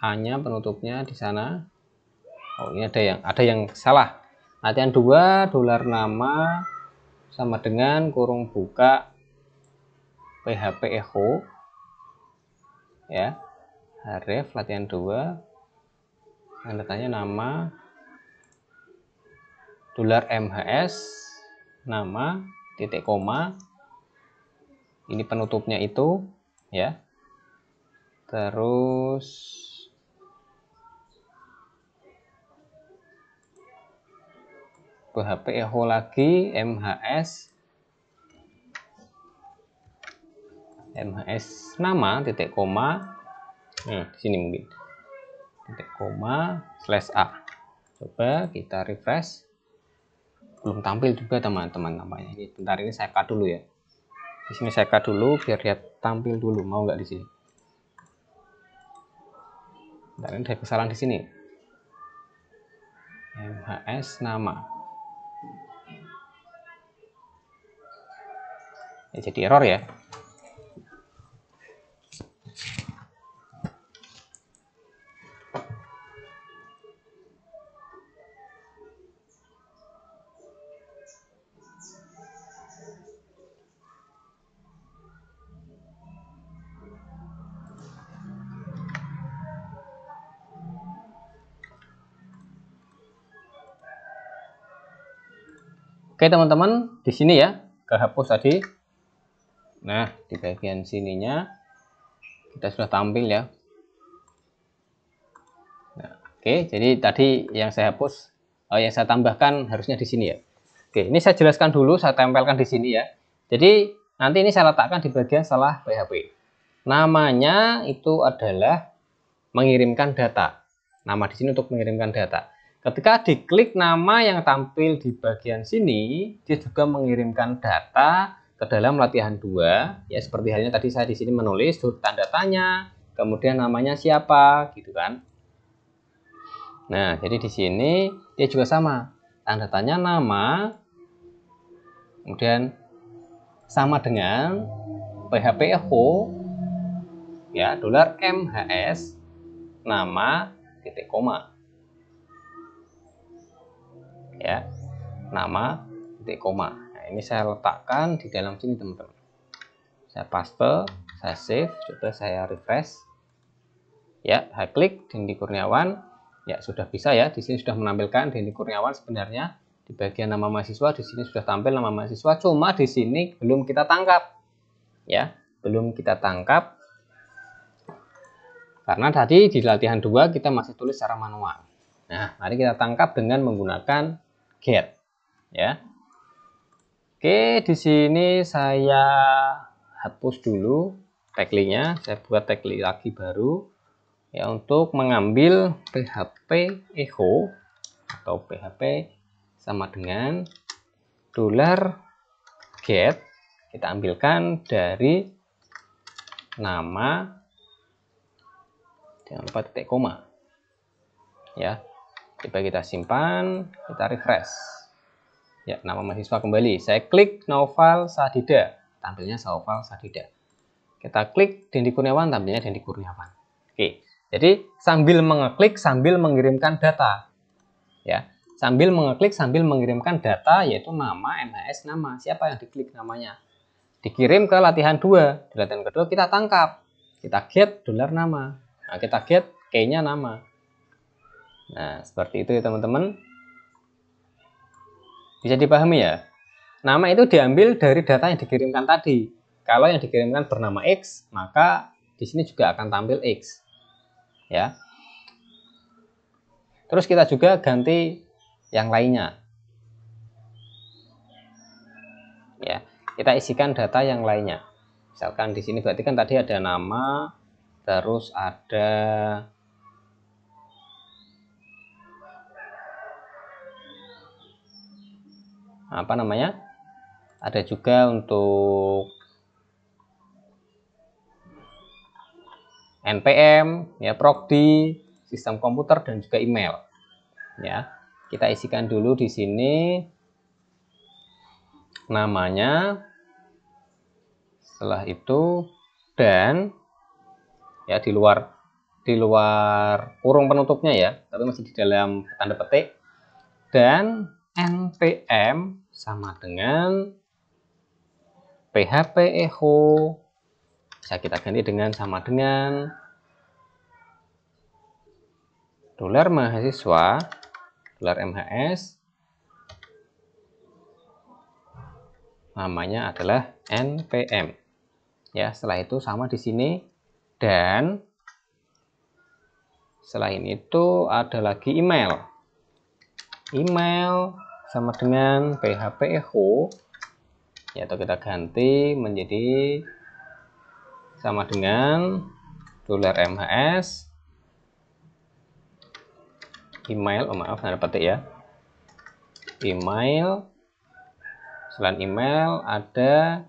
Hanya penutupnya di sana. Oh, ini ada yang salah. Latihan 2 dolar nama sama dengan kurung buka PHP echo ya. Href latihan 2 tanda tanya nama dolar MHS nama titik koma. Ini penutupnya itu ya. Terus PHP echo lagi MHS nama titik koma. Nah, di sini mungkin titik koma /a. Coba kita refresh. Belum tampil juga teman-teman namanya. Ini bentar, ini saya cut dulu ya. Di sini saya cut dulu biar dia tampil dulu. Mau nggak di sini? Bentar, ini ada kesalahan di sini. MHS nama. Ya, jadi error ya. Oke teman-teman, di sini ya kehapus tadi. Nah, di bagian sininya kita sudah tampil ya. Nah, oke, jadi tadi yang saya hapus, yang saya tambahkan harusnya di sini ya. Oke, ini saya jelaskan dulu, saya tempelkan di sini ya. Jadi nanti ini saya letakkan di bagian setelah PHP. Namanya itu adalah mengirimkan data. Nama di sini untuk mengirimkan data. Ketika diklik nama yang tampil di bagian sini, dia juga mengirimkan data ke dalam latihan 2. Ya, seperti halnya tadi saya di sini menulis tanda tanya, kemudian namanya siapa, gitu kan. Nah, jadi di sini dia juga sama. Tanda tanya nama, kemudian sama dengan PHP echo, ya, dolar MHS, nama, titik koma. Ya, nama titik koma. Nah, ini saya letakkan di dalam sini teman-teman. Saya paste, saya save, coba saya refresh. Ya, saya klik Denny Kurniawan. Ya, sudah bisa ya. Di sini sudah menampilkan Denny Kurniawan sebenarnya. Di bagian nama mahasiswa di sini sudah tampil nama mahasiswa, cuma di sini belum kita tangkap. Ya, belum kita tangkap. Karena tadi di latihan 2 kita masih tulis secara manual. Nah, mari kita tangkap dengan menggunakan get. Ya. Oke, di sini saya hapus dulu tagline-nya. Saya buat tagline lagi baru. Ya, untuk mengambil PHP echo atau PHP sama dengan $get, kita ambilkan dari nama, jangan lupa titik koma. Ya, coba kita simpan, kita refresh. Ya, nama mahasiswa kembali. Saya klik Naufal Sadida, tampilnya Naufal Sadida. Kita klik Denny Kurniawan, tampilnya Denny Kurniawan. Oke, jadi sambil mengeklik sambil mengirimkan data. Ya, sambil mengeklik sambil mengirimkan data, yaitu nama, MHS, nama. Siapa yang diklik namanya? Dikirim ke latihan 2. Di latihan kedua kita tangkap. Kita get $nama. Nah, kita get key-nya nama. Nah, seperti itu ya teman-teman. Bisa dipahami ya? Nama itu diambil dari data yang dikirimkan tadi. Kalau yang dikirimkan bernama X, maka di sini juga akan tampil X. Ya. Terus kita juga ganti yang lainnya. Ya, kita isikan data yang lainnya. Misalkan di sini berarti kan tadi ada nama, terus ada apa namanya? Ada juga untuk NPM, ya, prodi, sistem komputer dan juga email. Ya, kita isikan dulu di sini namanya. Setelah itu dan ya di luar kurung penutupnya ya, tapi masih di dalam tanda petik, dan npm sama dengan php echo, bisa kita ganti dengan sama dengan $mahasiswa $mhs, namanya adalah npm. Ya, setelah itu sama di sini, dan selain itu ada lagi email sama dengan php echo, ya, atau kita ganti menjadi sama dengan $mhs email, maaf tanda petik ya, email. Selain email ada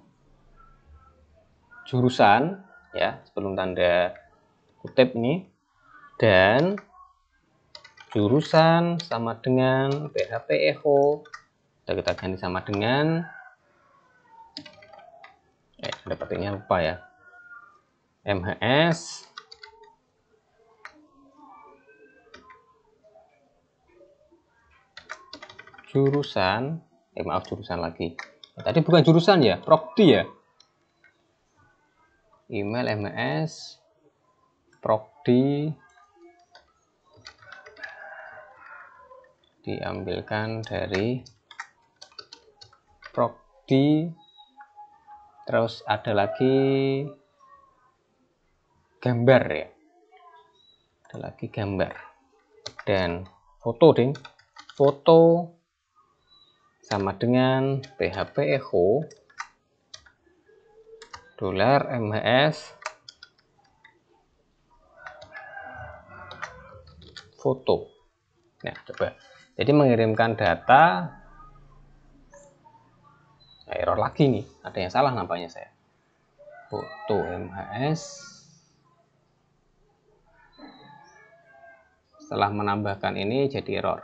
jurusan ya, sebelum tanda kutip ini, dan jurusan sama dengan php echo, kita ganti sama dengan tanda petiknya lupa ya, MHS jurusan, maaf jurusan lagi, tadi bukan jurusan ya, prodi ya, email MHS prodi, diambilkan dari prodi. Terus ada lagi gambar ya, ada lagi gambar dan foto, foto sama dengan php echo $mhs foto. Nah, coba jadi mengirimkan data, error lagi nih, ada yang salah nampaknya saya, foto MHS. Setelah menambahkan ini jadi error.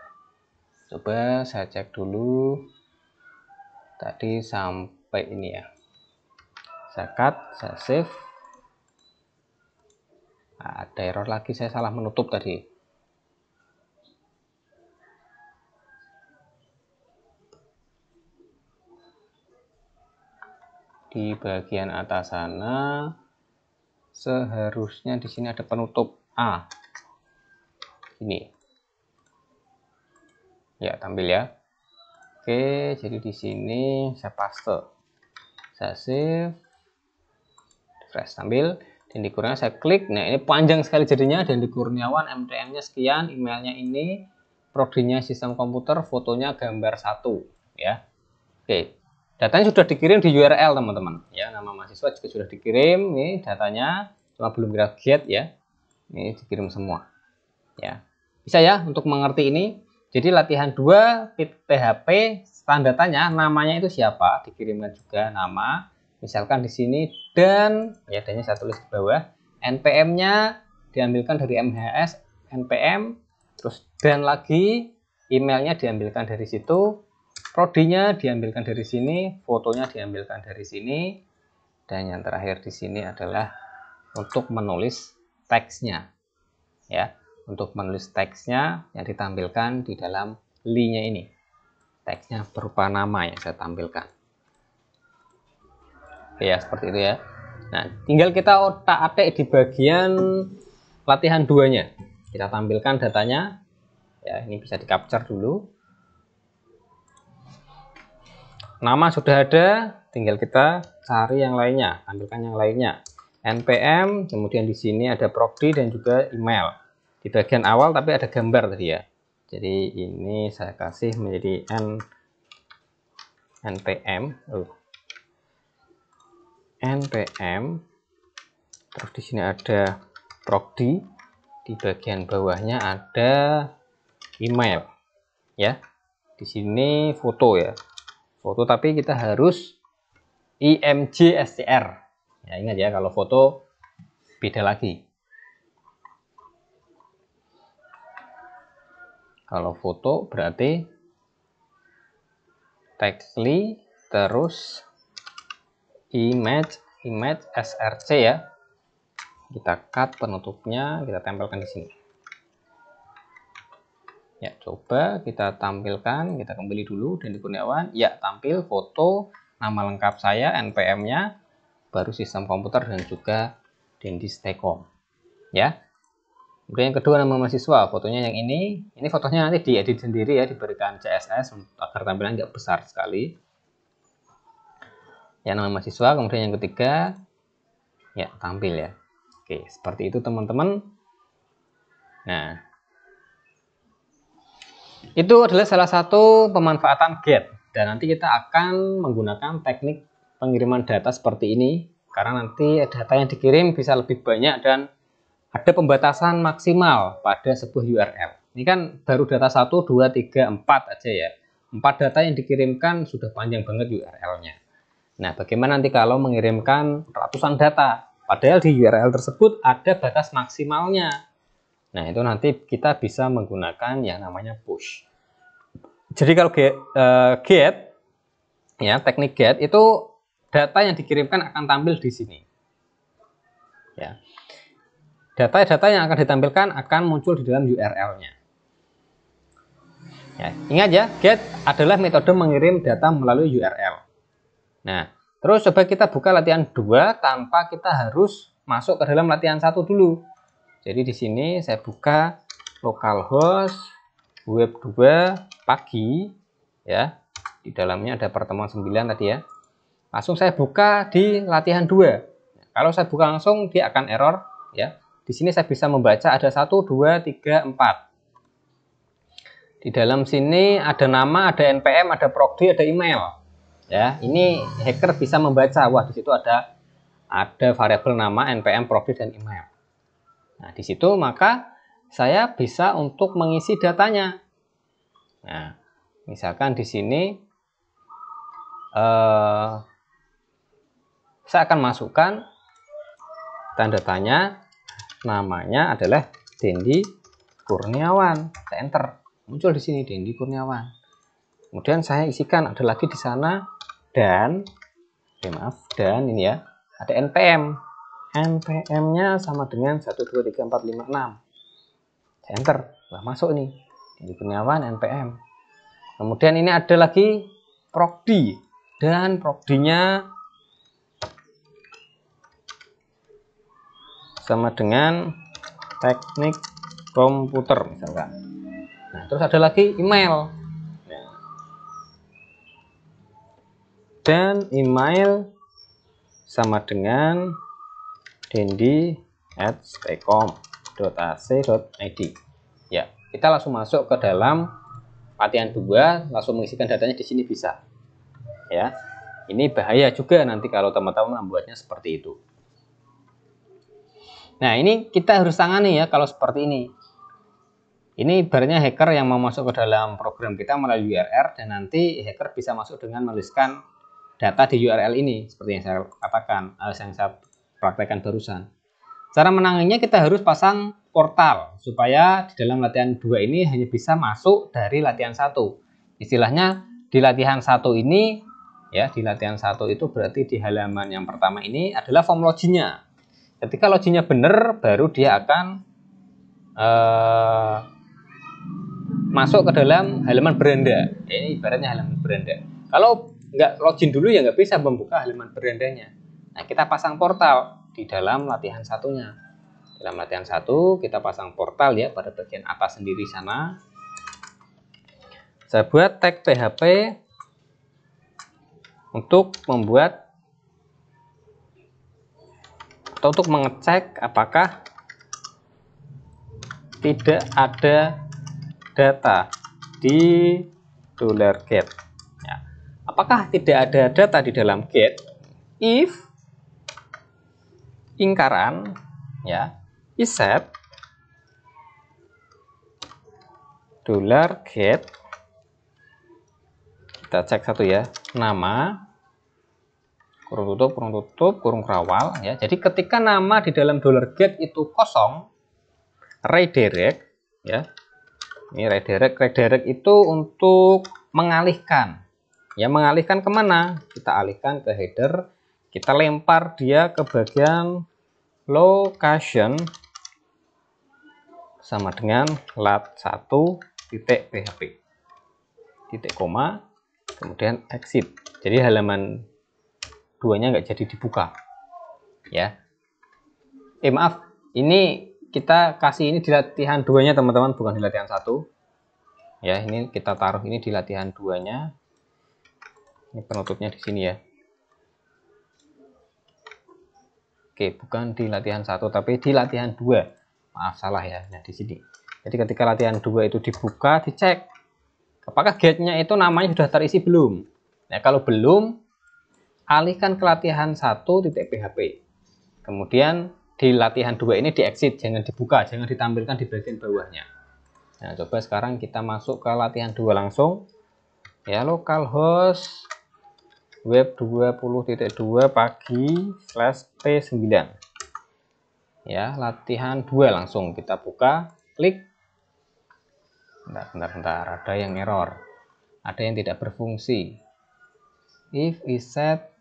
Coba saya cek dulu tadi sampai ini ya, saya cut, saya save. Nah, ada error lagi, saya salah menutup tadi. Di bagian atas sana seharusnya di sini ada penutup A. Ini. Ya, tampil ya. Oke, jadi di sini saya paste. Saya save. Refresh, tampil. Dendi Kurniawan saya klik. Nah, ini panjang sekali jadinya. Dendi Kurniawan, MTM-nya sekian, emailnya ini, prodinya sistem komputer, fotonya gambar 1 ya. Oke. Datanya sudah dikirim di URL teman-teman ya, nama mahasiswa juga sudah dikirim. Nih datanya, cuma belum kita get ya. Ini dikirim semua ya. Bisa ya untuk mengerti ini. Jadi latihan 2 PHP tanda tanya namanya itu siapa, dikirimkan juga nama. Misalkan di sini dan ya, dan saya tulis di bawah. NPM-nya diambilkan dari MHS NPM, terus dan lagi emailnya diambilkan dari situ. Prodinya diambilkan dari sini, fotonya diambilkan dari sini, dan yang terakhir di sini adalah untuk menulis teksnya. Ya, untuk menulis teksnya yang ditampilkan di dalam li-nya ini. Teksnya berupa nama yang saya tampilkan. Oke ya, seperti itu ya. Nah, tinggal kita otak-atik di bagian latihan 2-nya. Kita tampilkan datanya. Ya, ini bisa di-capture dulu. Nama sudah ada, tinggal kita cari yang lainnya, tampilkan yang lainnya. NPM, kemudian di sini ada prodi dan juga email. Di bagian awal tapi ada gambar tadi ya. Jadi ini saya kasih menjadi NPM. NPM. Terus di sini ada prodi, di bagian bawahnya ada email. Ya. Di sini foto ya. Foto tapi kita harus IMG STR. Ya, ingat ya, kalau foto beda lagi. Kalau foto berarti textly terus image SRC ya. Kita cut penutupnya, kita tempelkan di sini. Ya, coba kita tampilkan, kita kembali dulu Dendi Kurniawan. Ya, tampil foto, nama lengkap saya, NPM-nya, baru sistem komputer dan juga Dendi Stekom. Ya. Kemudian yang kedua nama mahasiswa, fotonya yang ini. Ini fotonya nanti diedit sendiri ya, diberikan CSS agar tampilannya nggak besar sekali. Ya, nama mahasiswa, kemudian yang ketiga, ya tampil ya. Oke, seperti itu teman-teman. Nah, itu adalah salah satu pemanfaatan get, dan nanti kita akan menggunakan teknik pengiriman data seperti ini karena nanti data yang dikirim bisa lebih banyak dan ada pembatasan maksimal pada sebuah URL. Ini kan baru data 1, 2, 3, 4 aja ya. 4 data yang dikirimkan sudah panjang banget URL-nya. Nah, bagaimana nanti kalau mengirimkan ratusan data padahal di URL tersebut ada batas maksimalnya. Nah, itu nanti kita bisa menggunakan yang namanya push. Jadi kalau get ya, teknik get itu data yang dikirimkan akan tampil di sini. Ya. Data-data yang akan ditampilkan akan muncul di dalam URL-nya. Ya, ingat ya, get adalah metode mengirim data melalui URL. Nah, terus coba kita buka latihan 2 tanpa kita harus masuk ke dalam latihan 1 dulu. Jadi di sini saya buka localhost web 2 pagi ya. Di dalamnya ada pertemuan 9 tadi ya. Langsung saya buka di latihan 2. Kalau saya buka langsung dia akan error ya. Di sini saya bisa membaca ada 1 2 3 4. Di dalam sini ada nama, ada NPM, ada prodi, ada email. Ya, ini hacker bisa membaca. Wah, di situ ada variabel nama, NPM, prodi dan email. Nah, di situ maka saya bisa untuk mengisi datanya. Nah, misalkan di sini saya akan masukkan tanda tanya, namanya adalah Dendi Kurniawan. Saya enter, muncul di sini Dendi Kurniawan. Kemudian saya isikan ada lagi di sana dan dan ini ya, ada NPM. NPM-nya sama dengan 1 2 3 4 5 6. Saya enter, wah masuk nih. Dendi Kurniawan NPM. Kemudian ini ada lagi prodi dan prodinya sama dengan teknik komputer misalkan. Nah, terus ada lagi email. Nah, dan email sama dengan dendi@staycom.ac.id. Ya, kita langsung masuk ke dalam latihan 2, langsung mengisikan datanya di sini bisa. Ya. Ini bahaya juga nanti kalau teman-teman membuatnya seperti itu. Nah, ini kita harus tangani ya kalau seperti ini. Ini ibaratnya hacker yang mau masuk ke dalam program kita melalui URL, dan nanti hacker bisa masuk dengan menuliskan data di URL ini seperti yang saya katakan, yang saya praktekkan barusan. Cara menanganinya kita harus pasang portal supaya di dalam latihan 2 ini hanya bisa masuk dari latihan 1. Istilahnya di latihan 1 ini ya, di latihan 1 itu berarti di halaman yang pertama ini adalah form loginnya. Ketika loginnya benar baru dia akan masuk ke dalam halaman beranda. Ini ibaratnya halaman beranda. Kalau nggak login dulu ya nggak bisa membuka halaman berandanya. Nah, kita pasang portal di dalam latihan satunya. Dalam latihan 1 kita pasang portal ya pada bagian atas sendiri sana. Saya buat tag PHP untuk membuat atau untuk mengecek apakah tidak ada data di $get. Ya. Apakah tidak ada data di dalam get? If lingkaran ya is set $get, kita cek satu ya, nama kurung tutup kurung kawal ya. Jadi ketika nama di dalam $get itu kosong, redirect ya. Ini redirect itu untuk mengalihkan ya, mengalihkan kemana? Kita alihkan ke header, kita lempar dia ke bagian location sama dengan lat1.php titik koma kemudian exit. Jadi halaman 2-nya nggak jadi dibuka ya. Maaf, ini kita kasih ini di latihan 2-nya teman-teman, bukan di latihan 1 ya. Ini kita taruh ini di latihan 2-nya. Ini penutupnya di sini ya. Oke, bukan di latihan 1 tapi di latihan 2. Maaf, salah ya. Nah, di sini. Jadi ketika latihan 2 itu dibuka, dicek apakah get-nya itu namanya sudah terisi belum. Nah, kalau belum, alihkan ke latihan 1.php. Kemudian di latihan 2 ini di exit, jangan dibuka, jangan ditampilkan di bagian bawahnya. Nah, coba sekarang kita masuk ke latihan 2 langsung ya, localhost web 20.2 pagi/p9 ya, latihan 2 langsung kita buka, klik. Bentar, ada yang error, ada yang tidak berfungsi. If is set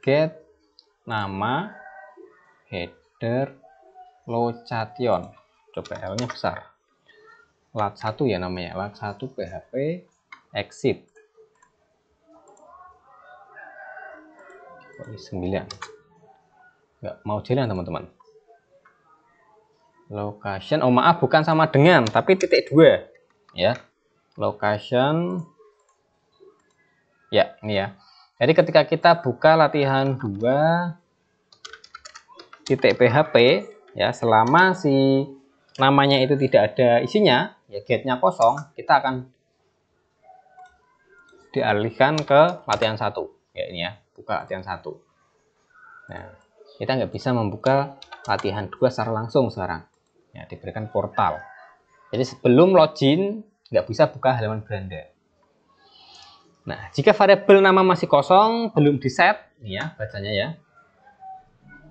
get nama header location, coba L nya besar, lat1 ya namanya, lat1 php exit 9 nggak mau jalan teman-teman. Location, oh maaf, bukan sama dengan tapi titik 2 ya, location ya, ini ya. Jadi ketika kita buka latihan 2.php ya, selama si namanya itu tidak ada isinya ya, get-nya kosong, kita akan dialihkan ke latihan 1 ya. Ini ya, buka latihan 1. Nah, kita nggak bisa membuka latihan 2 secara langsung sekarang ya, diberikan portal. Jadi sebelum login nggak bisa buka halaman beranda. Nah, jika variabel nama masih kosong, belum di set ya, bacanya ya,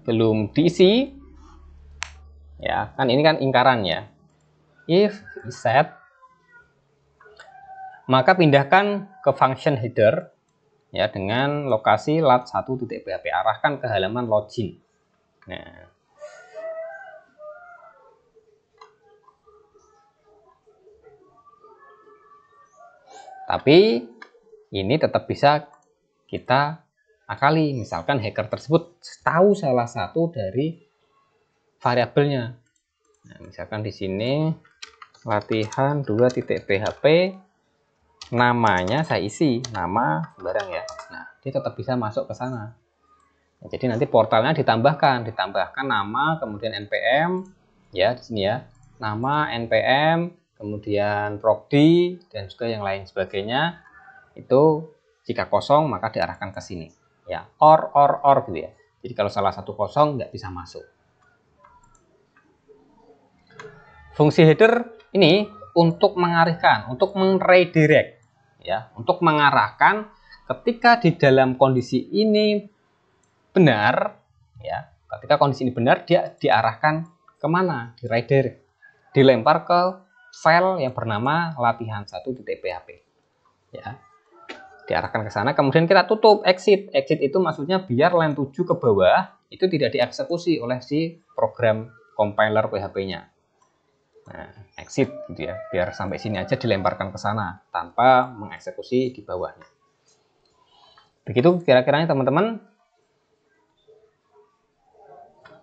belum diisi ya, kan ini kan ingkaran ya. If set, maka pindahkan ke function header ya dengan lokasi lat1.php, arahkan ke halaman login. Nah, tapi ini tetap bisa kita akali. Misalkan hacker tersebut tahu salah satu dari variabelnya. Nah, misalkan di sini latihan 2.php, namanya saya isi nama sembarang ya. Nah, dia tetap bisa masuk ke sana. Nah, jadi nanti portalnya ditambahkan nama, kemudian npm ya di sini ya, nama, npm, kemudian progd dan juga yang lain sebagainya. Itu jika kosong maka diarahkan ke sini ya, or gitu ya. Jadi kalau salah satu kosong nggak bisa masuk. Fungsi header ini untuk mengarahkan, untuk meredirect ya, untuk mengarahkan ketika di dalam kondisi ini benar ya, ketika kondisi ini benar dia diarahkan kemana, diredirect, dilempar ke file yang bernama latihan1.php ya, diarahkan ke sana. Kemudian kita tutup exit itu maksudnya biar line 7 ke bawah itu tidak dieksekusi oleh si program compiler PHP-nya. Nah, exit gitu ya, biar sampai sini aja dilemparkan ke sana tanpa mengeksekusi di bawahnya. Begitu kira-kiranya teman-teman.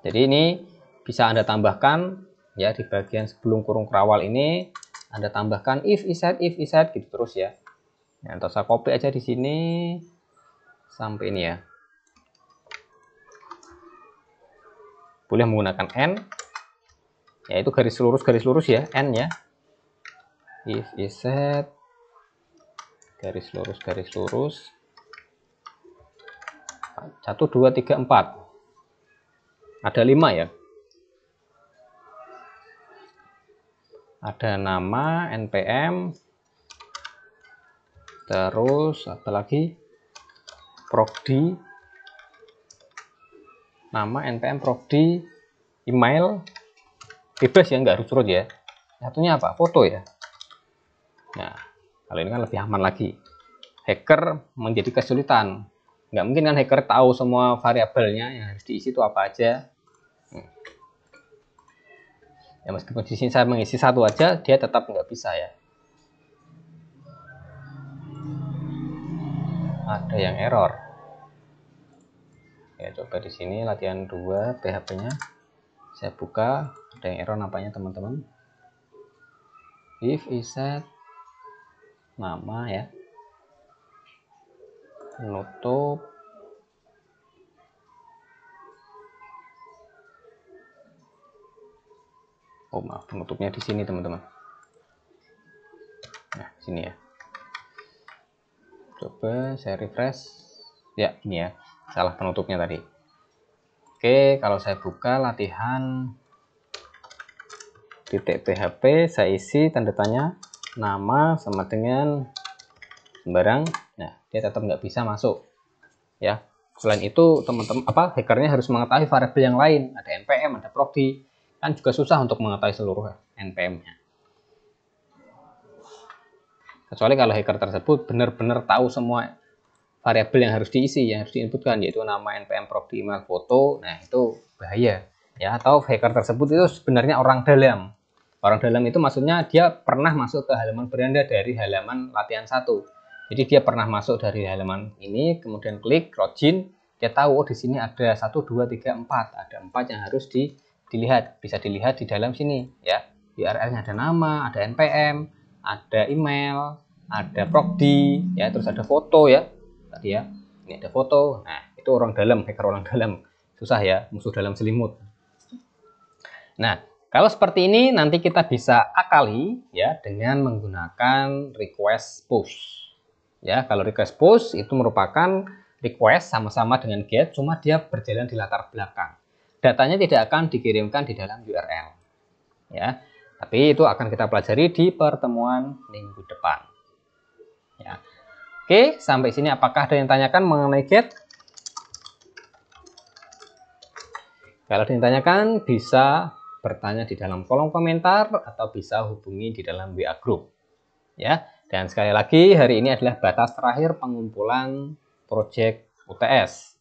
Jadi ini bisa Anda tambahkan ya, di bagian sebelum kurung kerawal ini Anda tambahkan if isEd gitu terus ya. Nah, atau saya copy aja di sini sampai ini ya. Boleh menggunakan n, yaitu garis lurus ya, n ya. If isEd garis lurus 1 2 3 4. Ada 5 ya. Ada nama, npm, terus apa lagi, progd, nama, npm, progd, email, bebas ya, nggak harus urut ya. Satunya apa? Foto ya. Nah, kalau ini kan lebih aman lagi. Hacker menjadi kesulitan. Nggak mungkin kan hacker tahu semua variabelnya yang harus diisi itu apa aja. Ya meskipun di sini saya mengisi satu aja, dia tetap nggak bisa ya. Ada yang error. Ya coba di sini latihan 2 PHP-nya. Saya buka, ada yang error nampaknya teman-teman. If isEd nama ya. Penutup. Oh maaf, penutupnya di sini teman-teman. Nah, sini ya. Coba saya refresh. Ya, ini ya. Salah penutupnya tadi. Oke, kalau saya buka latihan .php, saya isi tanda tanya nama sama dengan sembarang. Nah, dia tetap nggak bisa masuk. Ya. Selain itu, teman-teman hackernya harus mengetahui variabel yang lain. Ada npm, ada progd. Kan juga susah untuk mengetahui seluruh npm-nya. Kecuali kalau hacker tersebut benar-benar tahu semua variabel yang harus diisi, yang harus diinputkan, yaitu nama, npm, progd, email, foto. Nah, itu bahaya ya. Atau hacker tersebut itu sebenarnya orang dalam. Orang dalam itu maksudnya dia pernah masuk ke halaman beranda dari halaman latihan 1. Jadi dia pernah masuk dari halaman ini, kemudian klik login, dia tahu oh di sini ada 1 2 3 4, ada 4 yang harus dilihat. Bisa dilihat di dalam sini ya. URL-nya ada nama, ada npm, ada email, ada progd ya, terus ada foto ya. Tadi ya, ini ada foto. Nah, itu orang dalam, hacker orang dalam. Susah ya, musuh dalam selimut. Nah, kalau seperti ini nanti kita bisa akali ya dengan menggunakan request push. Ya, kalau request push itu merupakan request sama-sama dengan get, cuma dia berjalan di latar belakang. Datanya tidak akan dikirimkan di dalam URL. Ya, tapi itu akan kita pelajari di pertemuan minggu depan. Ya. Oke, sampai sini apakah ada yang tanyakan mengenai get? Kalau ditanyakan bisa bertanya di dalam kolom komentar atau bisa hubungi di dalam WA group. Ya, dan sekali lagi hari ini adalah batas terakhir pengumpulan project UTS.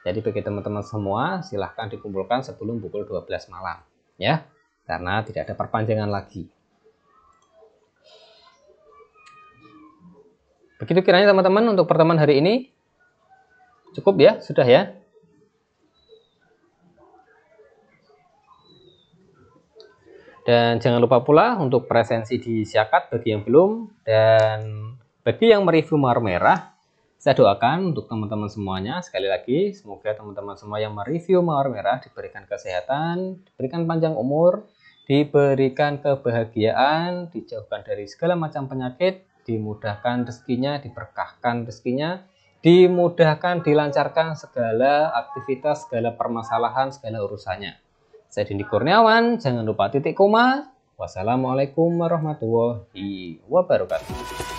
Jadi bagi teman-teman semua silahkan dikumpulkan sebelum pukul 12 malam ya, karena tidak ada perpanjangan lagi. Begitu kiranya teman-teman untuk pertemuan hari ini. Cukup ya, sudah ya. Dan jangan lupa pula untuk presensi di Syakat bagi yang belum. Dan bagi yang mereview mawar merah, saya doakan untuk teman-teman semuanya, sekali lagi, semoga teman-teman semua yang mereview mawar merah diberikan kesehatan, diberikan panjang umur, diberikan kebahagiaan, dijauhkan dari segala macam penyakit, dimudahkan rezekinya, diberkahkan rezekinya, dimudahkan, dilancarkan segala aktivitas, segala permasalahan, segala urusannya. Saya Dindi Kurniawan, jangan lupa titik koma. Wassalamualaikum warahmatullahi wabarakatuh.